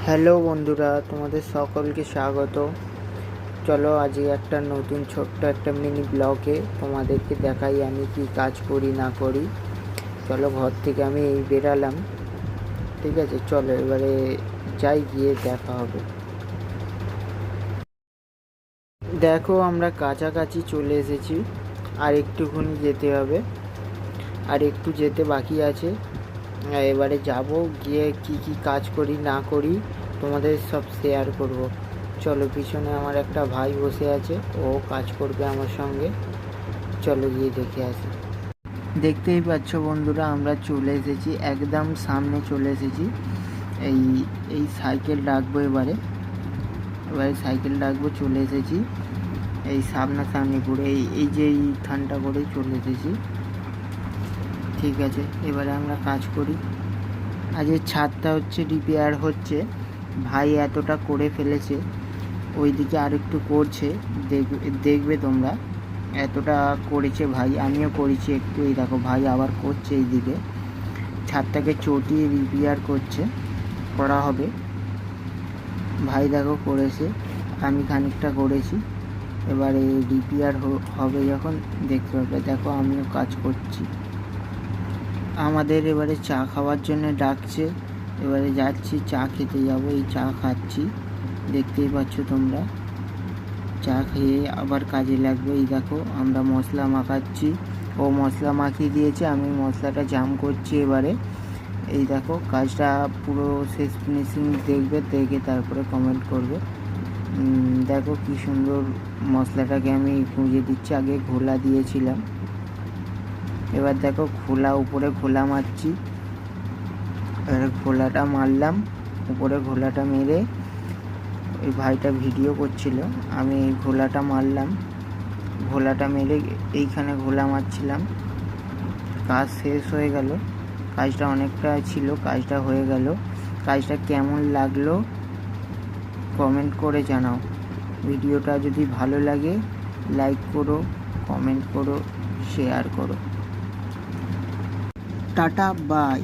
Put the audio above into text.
Hello বন্ধুরা, তোমাদের সকলকে স্বাগত। চলো আজকে একটা নতুন ছোট্ট একটা মিনি ব্লগে তোমাদেরকে দেখাই আমি কি কাজ করি না করি। চলো, ঘর থেকে আমি বেরালাম, ঠিক আছে? চলো এবারে যাই, গিয়ে দেখা হবে। দেখো, আমরা কাছাকাছি চলে এসেছি, আর একটুখানি যেতে হবে, আর একটু যেতে বাকি আছে। এবারে যাব, গিয়ে কি কি কাজ করি না করি তোমাদের সব শেয়ার করব। চলো, পিছনে আমার একটা ভাই বসে আছে, ও কাজ করবে আমার সঙ্গে। চলো গিয়ে দেখে আসি। দেখতেই পাচ্ছ বন্ধুরা, আমরা চলে এসেছি, একদম সামনে চলে এসেছি। এই এই সাইকেল রাখবো, এবারে সাইকেল রাখবো, চলে এসেছি এই সামনাসামনি করে, এই যে এইখানটা করেই চলে এসেছি। ঠিক আছে, এবারে আমরা কাজ করি। আজকে ছাদটা হচ্ছে রিপেয়ার হচ্ছে, ভাই এতটা করে ফেলেছে, ওইদিকে আর একটু করছে, দেখবে তোমরা। এতটা করেছে ভাই, আমিও করেছি একটু। এই দেখো, ভাই আবার করছে, এইদিকে ছাদটাকে চটিয়ে রিপেয়ার করা হবে। ভাই দেখো করেছে, আমি খানিকটা করেছি। এবারে রিপেয়ার হবে যখন দেখতে হবে। দেখো, আমিও কাজ করছি। আমাদের এবারে চা খাওয়ার জন্য ডাকছে, এবারে যাচ্ছি, চা খেতে যাব। এই চা খাচ্ছি, দেখতেই পাচ্ছ তোমরা। চা খেয়ে আবার কাজে লাগবে। এই দেখো, আমরা মশলা মাখাচ্ছি, ও মশলা মাখিয়ে দিয়েছে, আমি মশলাটা জাম করছি এবারে। এই দেখো, কাজটা পুরো শেষ ফিনিশিং দেখবে, দেখে তারপরে কমেন্ট করবে। দেখো কি সুন্দর মশলাটাকে আমি গুঁজে দিচ্ছি, আগে ঘোলা দিয়েছিলাম, এবার দেখো উপরে ঘোলা মারছি। এবার ঘোলাটা মারলাম, উপরে ঘোলাটা মেরে, ওই ভাইটা ভিডিও করছিল, আমি এই ঘোলাটা মারলাম, ঘোলাটা মেরে এইখানে ঘোলা মারছিলাম। কাজ শেষ হয়ে গেল, কাজটা অনেকটা ছিল, কাজটা হয়ে গেল। কাজটা কেমন লাগলো কমেন্ট করে জানাও। ভিডিওটা যদি ভালো লাগে লাইক করো, কমেন্ট করো, শেয়ার করো। টাটা, বাই।